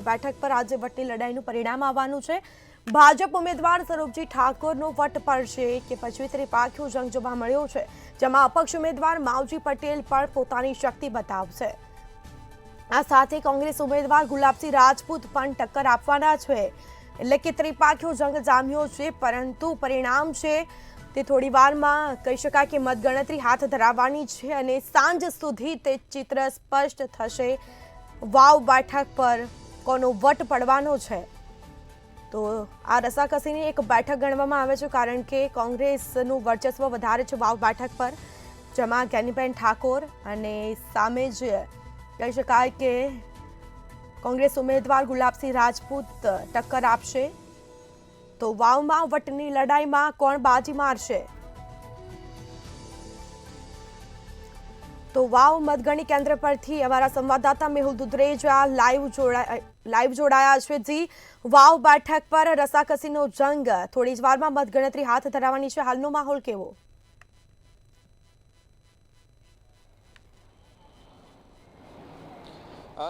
બેઠક પર આજે વટની લડાઈનું પરિણામ આવવાનું છે। ભાજપ ઉમેદવાર સ્વરૂપજી ઠાકોરનો વટ પડશે કે પછી ત્રિપાખીયો જંગ જોવા મળ્યો છે, જેમાં અપક્ષ ઉમેદવાર માવજી પટેલ પણ પોતાની શક્તિ બતાવશે। આ સાથે કોંગ્રેસ ઉમેદવાર ગુલાબસિંહ રાજપૂત પણ ટક્કર આપવાના છે, એટલે કે ત્રિપાખીયો જંગ જામ્યો છે। પરંતુ પરિણામ છે તે થોડી વારમાં કહી શકાય કે મતગણતરી હાથ ધરાવવાની છે અને સાંજ સુધી તે ચિત્ર સ્પષ્ટ થશે। વાવ બેઠક પર કોનો વટ પડવાનો છે તો આ રસાકસીની એક બેઠક ગણવામાં આવે છે, કારણ કે કોંગ્રેસનું વર્ચસ્વ વધારે છે વાવ બેઠક પર, જેમાં જ્ઞાનીબેન ઠાકોર અને સામે જ કહી શકાય કે કોંગ્રેસ ઉમેદવાર ગુલાબસિંહ રાજપૂત ટક્કર આપશે। તો વાવમાં વટની લડાઈમાં કોણ બાજી મારશે? તો વાવ મતગણની કેન્દ્ર પરથી અમારા સંવાદદાતા મેહુલ દુધરેજા લાઈવ જોડાયા છે। જી, વાવ બેઠક પર રસાકસીનો જંગ, થોડી જ વારમાં મતગણતરી હાથ ધરાવવાની છે, હાલનો માહોલ કેવો?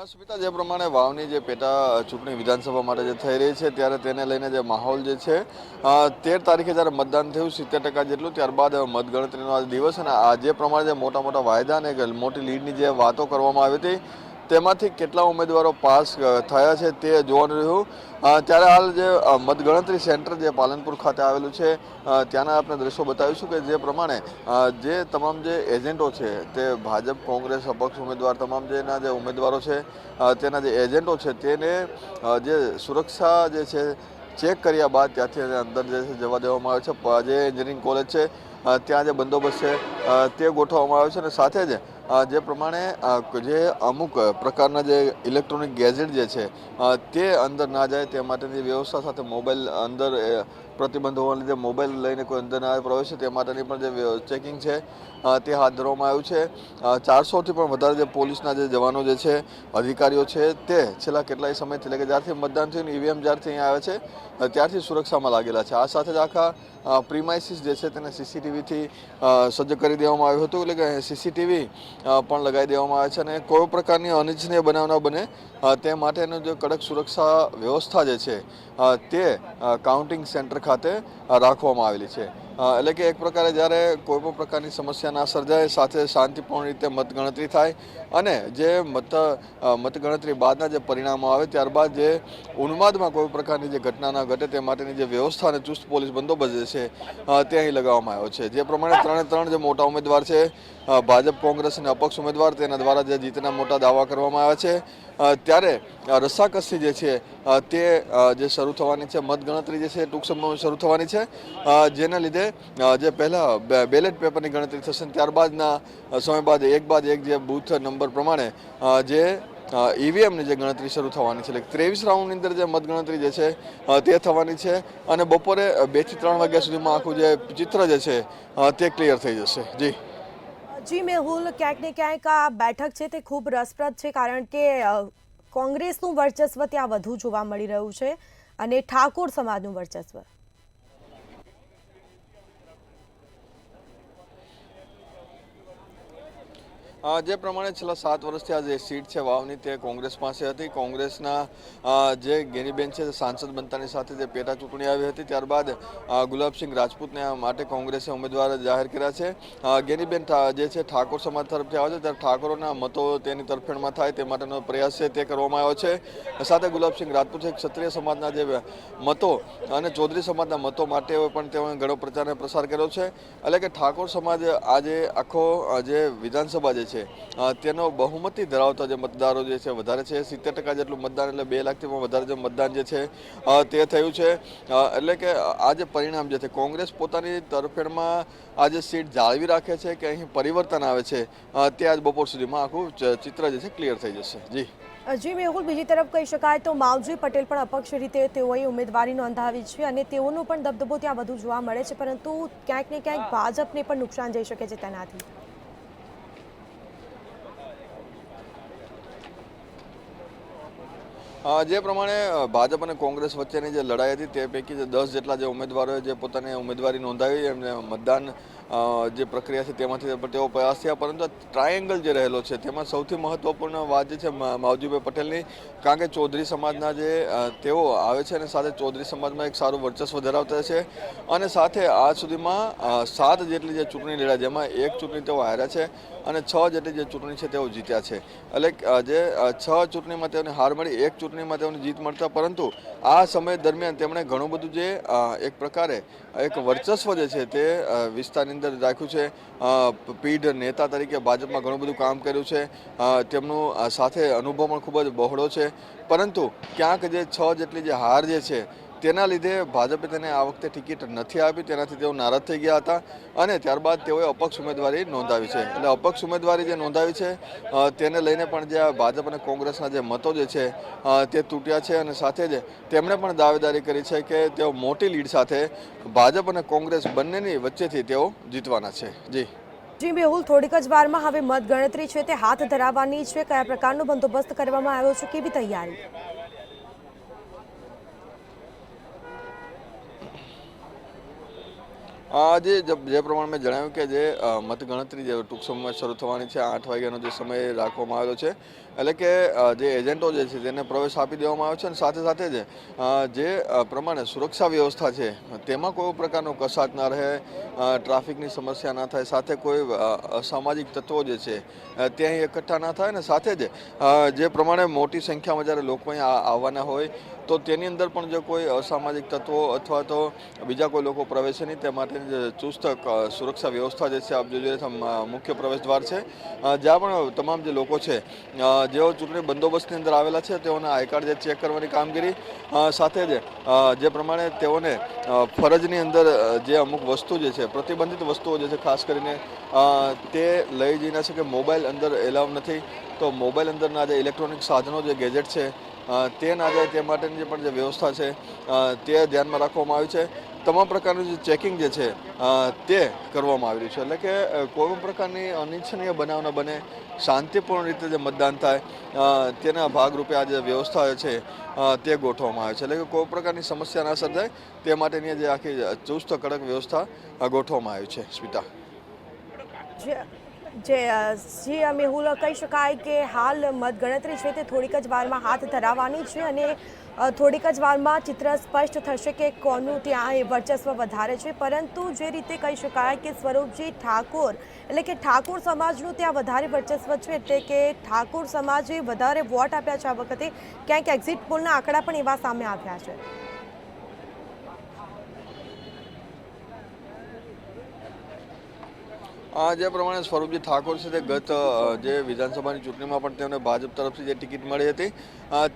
સ્મિતા, જે પ્રમાણે વાવની જે પેટા ચૂંટણી વિધાનસભા માટે જે થઈ રહી છે ત્યારે તેને લઈને જે માહોલ જે છે 13 તારીખે જ્યારે મતદાન થયું 70% જેટલું, ત્યારબાદ મતગણતરીનો આ દિવસ અને આ જે પ્રમાણે જે મોટા મોટા વાયદા અને મોટી લીડની જે વાતો કરવામાં આવી હતી તેમાંથી કેટલા ઉમેદવારો પાસ થયા છે તે જોવાનું રહ્યું। ત્યારે હાલ જે મતગણતરી સેન્ટર જે પાલનપુર ખાતે આવેલું છે ત્યાંના આપણે દ્રશ્યો બતાવીશું કે જે પ્રમાણે જે તમામ જે એજન્ટો છે તે ભાજપ, કોંગ્રેસ, અપક્ષ ઉમેદવાર તમામ જેના જે ઉમેદવારો છે તેના જે એજન્ટો છે તેને જે સુરક્ષા જે છે ચેક કર્યા બાદ ત્યાંથી અંદર જે જવા દેવામાં આવે છે। જે એન્જિનિયરિંગ કોલેજ છે ત્યાં જે બંદોબસ્ત છે તે ગોઠવવામાં આવ્યો છે અને સાથે જ જે પ્રમાણે જે અમુક પ્રકારના જે ઇલેક્ટ્રોનિક ગેજેટ જે છે તે અંદર ના જાય તે માટેની વ્યવસ્થા, સાથે મોબાઈલ અંદર પ્રતિબંધ હોવાને લીધે મોબાઈલ લઈને કોઈ અંદર ના પ્રવેશે તે માટેની પણ જે ચેકિંગ છે તે હાથ ધરવામાં આવ્યું છે। 400થી પણ વધારે જે પોલીસના જે જવાનો જે છે, અધિકારીઓ છે તે છેલ્લા કેટલાય સમયથી એટલે કે જ્યારથી મતદાન થયું ઈવીએમ જ્યારથી અહીંયા આવે છે ત્યારથી સુરક્ષામાં લાગેલા છે। આ સાથે જ આખા પ્રીમાઇસીસ જે છે તેને સીસીટીવીથી સજ્જ કરી દેવામાં આવ્યું હતું, એટલે કે સીસીટીવી પણ લગાવી દેવામાં આવે છે અને કોઈ પ્રકારની અનિચ્છનીય બનાવ ન બને તે માટેનું જે કડક સુરક્ષા વ્યવસ્થા જે છે તે કાઉન્ટિંગ સેન્ટર ખાતે રાખવામાં આવેલી છે। એટલે કે એક પ્રકારે જ્યારે કોઈ પણ પ્રકારની સમસ્યા ના સર્જાય, સાથે શાંતિપૂર્ણ રીતે મતગણતરી થાય અને જે મતગણતરી બાદના જે પરિણામો આવે ત્યારબાદ જે ઉન્માદમાં કોઈ પ્રકારની જે ઘટના ના ઘટે તે માટેની જે વ્યવસ્થા અને ચુસ્ત પોલીસ બંદોબસ્ત જે છે તે અહીં લગાવવામાં આવ્યો છે। જે પ્રમાણે ત્રણે જે મોટા ઉમેદવાર છે ભાજપ, કોંગ્રેસ અને અપક્ષ ઉમેદવાર તેના દ્વારા જે જીતના મોટા દાવા કરવામાં આવ્યા છે ત્યારે રસાકસી જે છે તે જે શરૂ થવાની છે, મતગણતરી જે છે ટૂંક સમયમાં શરૂ થવાની છે, જેના લીધે જે પહેલા બેલેટ પેપરની ગણતરી થશે ત્યારબાદના સમય બાદ એક જે બૂથ નંબર પ્રમાણે જે ઈવીએમની જે ગણતરી શરૂ થવાની છે, એટલે 23 રાઉન્ડની અંદર જે મતગણતરી જે છે તે થવાની છે અને બપોરે 2 થી 3 વાગ્યા સુધીમાં આખું જે ચિત્ર જે છે તે ક્લિયર થઈ જશે। જી મેહુલ, ક્યાંક ને ક્યાંક આ બેઠક છે તે ખૂબ રસપ્રદ છે, કારણ કે કોંગ્રેસનું વર્ચસ્વ ત્યાં વધુ જોવા મળી રહ્યું છે અને ઠાકોર સમાજનું વર્ચસ્વ। જે પ્રમાણે છેલ્લા 7 વર્ષથી આ જે સીટ છે વાવની તે કોંગ્રેસ પાસે હતી। કોંગ્રેસના જે ગેનીબેન છે સાંસદ બનતાની સાથે જે પેટા ચૂંટણી આવી હતી ત્યારબાદ ગુલાબસિંહ રાજપૂતને માટે કોંગ્રેસે ઉમેદવાર જાહેર કર્યા છે। ગેનીબેન જે છે ઠાકોર સમાજ તરફથી આવે છે ત્યારે ઠાકોરોના મતો તેની તરફેણમાં થાય તે માટેનો પ્રયાસ છે તે કરવામાં આવ્યો છે। સાથે ગુલાબસિંહ રાજપૂત છે ક્ષત્રિય સમાજના જે મતો અને ચૌધરી સમાજના મતો માટે પણ તેઓએ ઘણો પ્રચાર અને પ્રસાર કર્યો છે। એટલે કે ઠાકોર સમાજ આજે આખો જે વિધાનસભા જે છે તેનો બહુમતી ધરાવતા જે મતદારો જે છે વધારે છે, 70% જેટલું મતદાન, એટલે 2 લાખથી પણ વધારે જે મતદાન જે છે તે થયું છે। એટલે કે આ જે પરિણામ જે છે કોંગ્રેસ પોતાની તરફેણમાં આ જે સીટ જાળવી રાખે છે કે અહીં પરિવર્તન આવે છે તે આજ બપોર સુધીમાં આખું ચિત્ર જે છે ક્લિયર થઈ જશે। જી મેહુલ, બીજી તરફ કહી શકાય તો માવજી પટેલ પણ અપક્ષ રીતે તેઓએ ઉમેદવારી નોંધાવી છે અને તેઓનો પણ દબદબો ત્યાં વધુ જોવા મળે છે, પરંતુ ક્યાંક ને ક્યાંક ભાજપને પણ નુકસાન જઈ શકે છે તેનાથી। જે પ્રમાણે ભાજપ અને કોંગ્રેસ વચ્ચેની જે લડાઈ હતી તે પૈકી જે 10 જેટલા જે ઉમેદવારોએ જે પોતાની ઉમેદવારી નોંધાવી એમને મતદાન જે પ્રક્રિયા છે તેમાંથી તેઓ પ્રયાસ થયા, પરંતુ ટ્રાયેંગલ જે રહેલો છે તેમાં સૌથી મહત્વપૂર્ણ વાત જે છે માવજીભાઈ પટેલની, કારણ કે ચૌધરી સમાજના જે તેઓ આવે છે અને સાથે ચૌધરી સમાજમાં એક સારું વર્ચસ્વ ધરાવતા છે અને સાથે આજ સુધીમાં 7 જેટલી જે ચૂંટણી લડ્યા, જેમાં એક ચૂંટણી તેઓ હાર્યા છે અને 6 જેટલી જે ચૂંટણી છે તેઓ જીત્યા છે. એટલે જે 6 ચૂંટણીમાં તેઓને હાર મળી, એક ચૂંટણીમાં તેઓને જીત મળતા, પરંતુ આ સમય દરમિયાન તેમણે ઘણું બધું જે એક પ્રકારે એક વર્ચસ્વ જે છે તે વિસ્તારની અંદર રાખ્યું છે. પીઢ નેતા તરીકે ભાજપમાં ઘણું બધું કામ કર્યું છે. તેમનું સાથે અનુભવ પણ ખૂબ જ બહોળો છે, પરંતુ ક્યાંક જે 6 જેટલી જે હાર જે છે તેના લીધે ભાજપે તેને આ વખતે ટિકિટ નથી આપી. તેનાથી તેઓ નારાજ થઈ ગયા હતા અને ત્યારબાદ તેઓએ અપક્ષ ઉમેદવારી નોંધાવી છે. એટલે અપક્ષ ઉમેદવારી જે નોંધાવી છે તેને લઈને પણ જે ભાજપ અને કોંગ્રેસના જે મતો જે છે તે તૂટ્યા છે અને સાથે જ તેમણે પણ દાવેદારી કરી છે કે તેઓ મોટી લીડ સાથે ભાજપ અને કોંગ્રેસ બંનેની વચ્ચેથી તેઓ જીતવાના છે. જી મેહુલ, થોડીક જ વારમાં હવે મતગણતરી છે તે હાથ ધરાવવાની છે. કયા પ્રકારનો બંદોબસ્ત કરવામાં આવ્યો છે, કેવી તૈયારી? જે પ્રમાણે મેં જણાવ્યું કે જે મતગણતરી જે ટૂંક સમયમાં શરૂ થવાની છે, 8 વાગ્યાનો જે સમય રાખવામાં આવેલો છે, એટલે કે જે એજન્ટો જે છે તેને પ્રવેશ આપી દેવામાં આવ્યો છે અને સાથે સાથે જે પ્રમાણે સુરક્ષા વ્યવસ્થા છે તેમાં કોઈ પ્રકારનો કસાટ ના રહે, ટ્રાફિકની સમસ્યા ના થાય, સાથે કોઈ અસામાજિક તત્વો જે છે તે અહીં એકઠા ના થાય અને સાથે જ જે પ્રમાણે મોટી સંખ્યામાં જ્યારે લોકો અહીંયા આવવાના હોય તો તેની અંદર પણ જો કોઈ અસામાજિક તત્વો અથવા તો બીજા કોઈ લોકો પ્રવેશે નહીં તે માટેની ચુસ્ત સુરક્ષા વ્યવસ્થા જે છે આપ જોઈ મુખ્ય પ્રવેશ દ્વાર છે, જ્યાં પણ તમામ જે લોકો છે જેઓ ચૂંટણી બંદોબસ્તની અંદર આવેલા છે તેઓના આઈ કાર્ડ જે ચેક કરવાની કામગીરી, સાથે જ જે પ્રમાણે તેઓને ફરજની અંદર જે અમુક વસ્તુ જે છે પ્રતિબંધિત વસ્તુઓ જે છે ખાસ કરીને તે લઈ જઈ ના શકે. મોબાઈલ અંદર એલાવ નથી, તો મોબાઈલ અંદરના જે ઇલેક્ટ્રોનિક સાધનો જે ગેજેટ છે તે ના જાય તે માટેની પણ જે વ્યવસ્થા છે તે ધ્યાનમાં રાખવામાં આવી છે. તમામ પ્રકારનું જે ચેકિંગ જે છે તે કરવામાં આવી રહ્યું છે, એટલે કે કોઈ પણ પ્રકારની અનિચ્છનીય બનાવ ન બને, શાંતિપૂર્ણ રીતે જે મતદાન થાય તેના ભાગરૂપે આ જે વ્યવસ્થા છે તે ગોઠવવામાં આવે છે. એટલે કે કોઈ પ્રકારની સમસ્યા ના સર્જાય તે માટેની જે આખી ચુસ્ત કડક વ્યવસ્થા ગોઠવવામાં આવી છે. સ્મિતા. જી મેહુલ, કહી શકાય કે હાલ મતગણતરી છે તે થોડીક જ વારમાં હાથ ધરાવવાની છે અને થોડીક જ વારમાં ચિત્ર સ્પષ્ટ થશે કે કોનું ત્યાં વર્ચસ્વ વધારે છે, પરંતુ જે રીતે કહી શકાય કે સ્વરૂપજી ઠાકોર એટલે કે ઠાકોર સમાજનું ત્યાં વધારે વર્ચસ્વ છે, એટલે કે ઠાકોર સમાજે વધારે વોટ આપ્યા છે આ વખતે. ક્યાંક એક્ઝિટ પોલના આંકડા પણ એવા સામે આવ્યા છે. જે પ્રમાણે સ્વરૂપજી ઠાકોર છે તે ગત જે વિધાનસભાની ચૂંટણીમાં પણ તેમને ભાજપ તરફથી જે ટિકિટ મળી હતી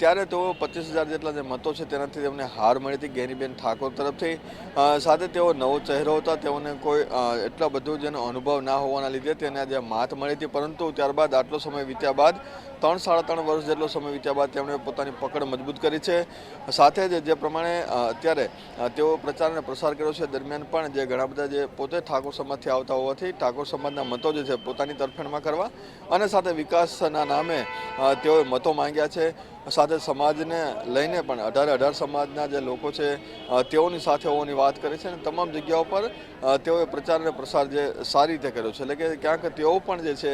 ત્યારે તેઓ 25,000 જેટલા જે મતો છે તેનાથી તેમને હાર મળી હતી ગેનીબેન ઠાકોર તરફથી. સાથે તેઓ નવો ચહેરો હતા, તેઓને કોઈ એટલા બધું જેનો અનુભવ ના હોવાના લીધે તેને જે માત મળી હતી, પરંતુ ત્યારબાદ આટલો સમય વીત્યા બાદ 3-3.5 વર્ષ જેટલો સમય વીત્યા બાદ તેમણે પોતાની પકડ મજબૂત કરી છે. સાથે જ જે પ્રમાણે અત્યારે તેઓ પ્રચાર અને પ્રસાર કર્યો છે દરમિયાન પણ જે ઘણા બધા જે પોતે ઠાકોર સમાજથી આવતા હોવાથી ઠાકોર સમાજના મતો જે છે પોતાની તરફેણમાં કરવા અને સાથે વિકાસના નામે તેઓએ મતો માંગ્યા છે. સાથે સમાજને લઈને પણ 18 સમાજના જે લોકો છે તેઓની સાથે હોવાની વાત કરે છે અને તમામ જગ્યાઓ પર તેઓએ પ્રચાર અને પ્રસાર જે સારી રીતે કર્યો છે, એટલે કે ક્યાંક તેઓ પણ જે છે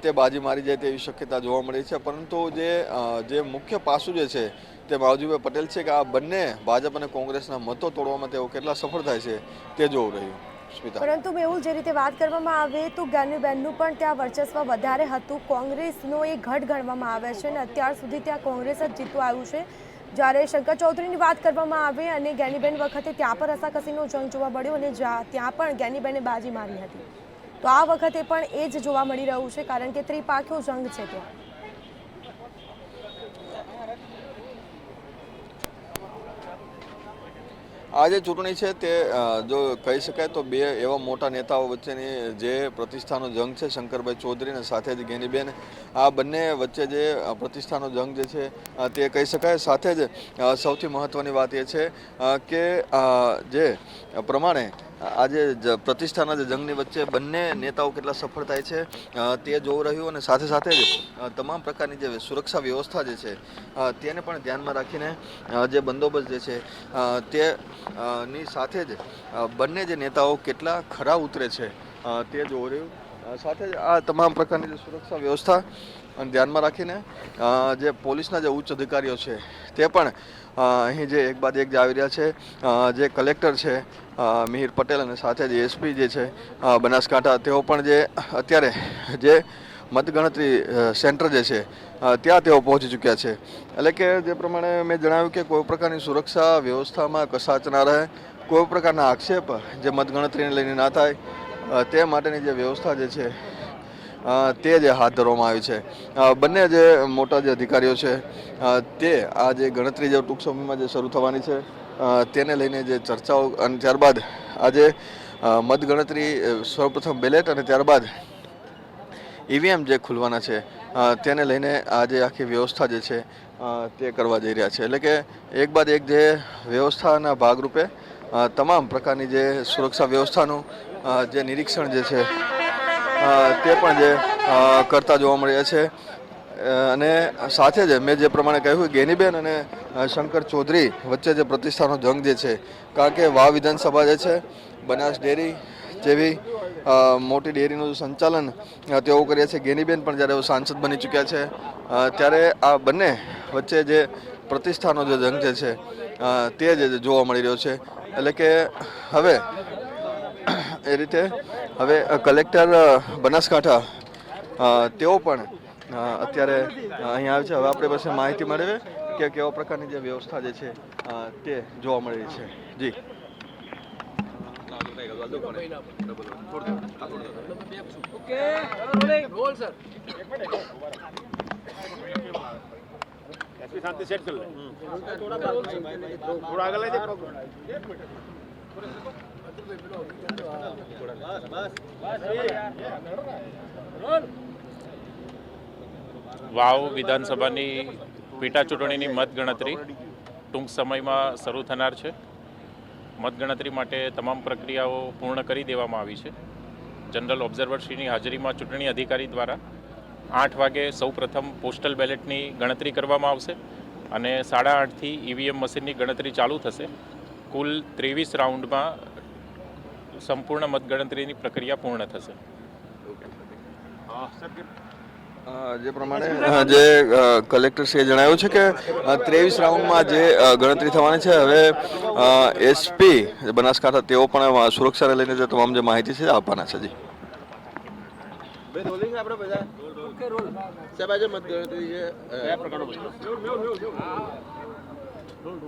તે બાજી મારી જાય તેવી શક્યતા જોવા મળી છે. પરંતુ જે મુખ્ય પાસું જે છે તે માવજીભાઈ પટેલ છે કે આ બંને ભાજપ અને કોંગ્રેસના મતો તોડવામાં તેઓ કેટલા સફળ થાય છે તે જોવું રહ્યું. પરંતુ મેહુલ, જે રીતે વાત કરવામાં આવે તો જ્ઞાનીબેનનું પણ ત્યાં વર્ચસ્વ વધારે હતું. કોંગ્રેસનો એ ગઢ ગણવામાં આવે છે અને અત્યાર સુધી ત્યાં કોંગ્રેસ જ જીતવા આવ્યું છે. જ્યારે શંકર ચૌધરીની વાત કરવામાં આવે અને જ્ઞાનીબેન વખતે ત્યાં પર રસાકસીનો જંગ જોવા મળ્યો અને ત્યાં પણ જ્ઞાનીબેને બાજી મારી હતી. તો આ વખતે પણ એ જ જોવા મળી રહ્યું છે, કારણ કે ત્રિપાખ્યો જંગ છે ત્યાં. આ જે ચૂંટણી છે તે જો કહી શકાય તો બે એવા મોટા નેતાઓ વચ્ચેની જે પ્રતિષ્ઠાનો જંગ છે, શંકરભાઈ ચૌધરી અને સાથે જ ગેનીબેન, આ બંને વચ્ચે જે પ્રતિષ્ઠાનો જંગ જે છે તે કહી શકાય. સાથે જ સૌથી મહત્ત્વની વાત એ છે કે જે પ્રમાણે આજે પ્રતિષ્ઠાના જે જંગની વચ્ચે બંને નેતાઓ કેટલા સફળ થાય છે તે જોવું રહ્યું અને સાથે સાથે જ તમામ પ્રકારની જે સુરક્ષા વ્યવસ્થા જે છે તેને પણ ધ્યાનમાં રાખીને જે બંદોબસ્ત જે છે તે ની સાથે જ બંને જે નેતાઓ કેટલા ખરા ઉતરે છે તે જોવું રહ્યું. સાથે જ આ તમામ પ્રકારની જે સુરક્ષા વ્યવસ્થા ધ્યાનમાં રાખીને જે પોલીસના જે ઉચ્ચ અધિકારીઓ છે તે પણ અહીં જે એક બાદ એક જે આવી રહ્યા છે. જે કલેક્ટર છે મિહિર પટેલ અને સાથે જ એસપી જે છે બનાસકાંઠા, તેઓ પણ જે અત્યારે જે મતગણતરી સેન્ટર જે છે ત્યાં તેઓ પહોંચી ચૂક્યા છે. એટલે કે જે પ્રમાણે મેં જણાવ્યું કે કોઈ પ્રકારની સુરક્ષા વ્યવસ્થામાં કસાચ ના રહે, કોઈ પ્રકારના આક્ષેપ જે મતગણતરીને લઈને ના થાય તે માટેની જે વ્યવસ્થા જે છે તે જે હાથ ધરવામાં આવી છે. બંને જે મોટા જે અધિકારીઓ છે તે આ જે ગણતરી જે ટૂંક સમયમાં જે શરૂ થવાની છે તેને લઈને જે ચર્ચાઓ અને ત્યારબાદ આજે મતગણતરી સૌપ્રથમ બેલેટ અને ત્યારબાદ ઈવીએમ જે ખુલવાના છે તેને લઈને આજે આખી વ્યવસ્થા જે છે તે કરવા જઈ રહ્યા છે. એટલે કે એક બાદ એક જે વ્યવસ્થાના ભાગરૂપે તમામ પ્રકારની જે સુરક્ષા વ્યવસ્થાનું જે નિરીક્ષણ જે છે તે પણ જે કરતા જોવા મળ્યા છે. અને સાથે જ મેં જે પ્રમાણે કહ્યું ગેનીબેન અને શંકર ચૌધરી વચ્ચે જે પ્રતિષ્ઠાનો જંગ જે છે, કારણ કે વાવ વિધાનસભા જે છે બનાસ ડેરી જેવી મોટી ડેરીનું સંચાલન તેઓ કર્યા છે. ગેનીબેન પણ જ્યારે સાંસદ બની ચૂક્યા છે ત્યારે આ બંને વચ્ચે જે પ્રતિષ્ઠાનો જે જંગ જે છે તે જ જોવા મળી રહ્યો છે. એટલે કે હવે એ રીતે હવે કલેક્ટર બનાસકાંઠા તેઓ પણ અત્યારે અહીંયા આવે છે. હવે આપણે પાસે માહિતી મેળવે કે કેવા પ્રકારની જે વ્યવસ્થા જે છે તે જોવા મળી રહી છે. જી शांति सेट कर ले थोड़ा आगे ले जा વાવ વિધાનસભાની પેટા ચૂંટણીની મતગણતરી ટૂંક સમયમાં શરૂ થનાર છે. મતગણતરી માટે તમામ પ્રક્રિયાઓ પૂર્ણ કરી દેવામાં આવી છે. જનરલ ઓબ્ઝર્વરશ્રીની હાજરીમાં ચૂંટણી અધિકારી દ્વારા 8 વાગે સૌપ્રથમ પોસ્ટલ બેલેટની ગણતરી કરવામાં આવશે અને 8:30થી ઈવીએમ મશીનની ગણતરી ચાલુ થશે. કુલ 23 રાઉન્ડમાં સંપૂર્ણ મતગણતરીની પ્રક્રિયા પૂર્ણ થશે. જે પ્રમાણે જે કલેક્ટરશ્રીએ જણાવ્યું છે કે 23 રાઉન્ડમાં જે ગણતરી થવાની છે. હવે એસપી બનાસકાંઠા તેઓ પણ સુરક્ષાને લઈને જે તમામ જે માહિતી છે આપવાના છે. જી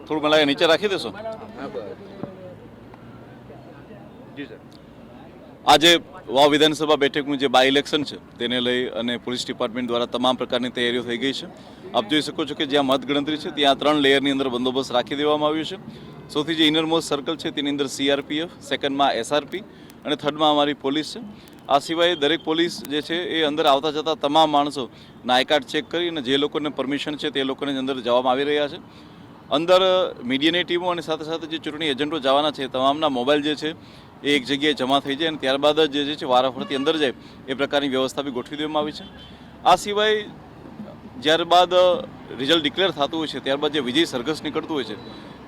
થોડું મને નીચે રાખી દેશો. આજે વાવ વિધાનસભા બેઠકનું જે બાય ઇલેક્શન છે તેને લઈ અને પોલીસ ડિપાર્ટમેન્ટ દ્વારા તમામ પ્રકારની તૈયારીઓ થઈ ગઈ છે. આપ જોઈ શકો છો કે જ્યાં મતગણતરી છે ત્યાં 3 લેયરની અંદર બંદોબસ્ત રાખી દેવામાં આવ્યો છે. સૌથી જે ઇનરમોસ્ટ સર્કલ છે તેની અંદર સીઆરપીએફ, સેકન્ડમાં એસઆરપી અને થર્ડમાં અમારી પોલીસ છે. આ સિવાય દરેક પોલીસ જે છે એ અંદર આવતા જતા તમામ માણસોના આઈ કાર્ડ ચેક કરી અને જે લોકોને પરમિશન છે તે લોકોને અંદર જવામાં આવી રહ્યા છે. અંદર મીડિયાની ટીમો અને સાથે સાથે જે ચૂંટણી એજન્ટો જવાના છે તમામના મોબાઈલ જે છે એ એક જગ્યાએ જમા થઈ જાય અને ત્યારબાદ જ જે છે વારાફરતી અંદર જાય એ પ્રકારની વ્યવસ્થા બી ગોઠવી દેવામાં આવી છે. આ સિવાય ત્યારબાદ રિઝલ્ટ ડિક્લેર થતું હોય છે ત્યારબાદ જે વિજય સરઘસ નીકળતું હોય છે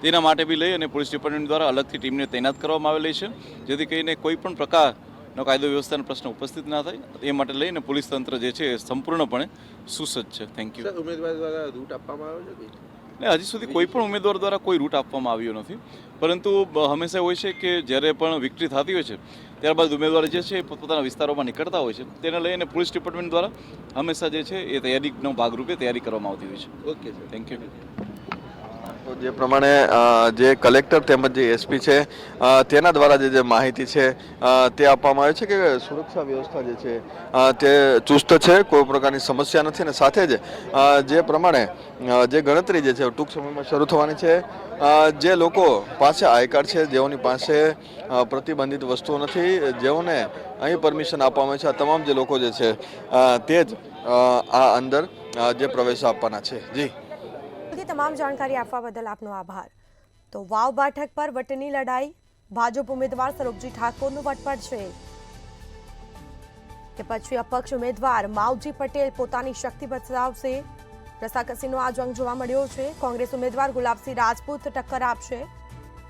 તેના માટે બી લઈ અને પોલીસ ડિપાર્ટમેન્ટ દ્વારા અલગથી ટીમને તૈનાત કરવામાં આવેલી છે, જેથી કરીને કોઈ પણ પ્રકારનો કાયદો વ્યવસ્થાનો પ્રશ્ન ઉપસ્થિત ના થાય એ માટે લઈને પોલીસ તંત્ર જે છે એ સંપૂર્ણપણે સુસજ્જ છે. Thank you. ઉમેદવાર દ્વારા રૂટ આપવામાં આવ્યો છે ને હજી સુધી કોઈ પણ ઉમેદવાર દ્વારા કોઈ રૂટ આપવામાં આવ્યો નથી, પરંતુ હંમેશા હોય છે કે જ્યારે પણ વિક્ટરી થતી હોય છે ત્યારબાદ ઉમેદવાર જે છે પોતાના વિસ્તારોમાં નીકળતા હોય છે તેને લઈને પોલીસ ડિપાર્ટમેન્ટ દ્વારા હંમેશા જે છે એ તૈયારીનો ભાગરૂપે તૈયારી કરવામાં આવતી હોય છે. Okay sir, thank you. તો જે પ્રમાણે જે કલેક્ટર તેમજ જે એસપી છે તેના દ્વારા જે માહિતી છે તે આપવામાં આવે છે કે સુરક્ષા વ્યવસ્થા જે છે તે ચુસ્ત છે, કોઈ પ્રકારની સમસ્યા નથી. અને સાથે જ જે પ્રમાણે જે ગણતરી જે છે ટૂંક સમયમાં શરૂ થવાની છે. જે લોકો પાસે આઈ કાર્ડ છે, જેઓની પાસે પ્રતિબંધિત વસ્તુઓ નથી, જેઓને અહીં પરમિશન આપવામાં આવે છે, આ તમામ જે લોકો જે છે તે જ આ અંદર જે પ્રવેશ આપવાના છે. જી તમામ જાણકારી આપવા બદલ આપનો આભાર. તો વાવ બેઠક પર વટની લડાઈ ભાજપ ઉમેદવાર સરોજજી ઠાકોરનું વટ પડશે કે પછી અપક્ષ ઉમેદવાર માવજી પટેલ પોતાની શક્તિ બતાવશે? રસાકસીનો આ જંગ જોવા મળ્યો છે. કોંગ્રેસ ઉમેદવાર ગુલાબસિંહ રાજપૂત ટક્કર આપશે.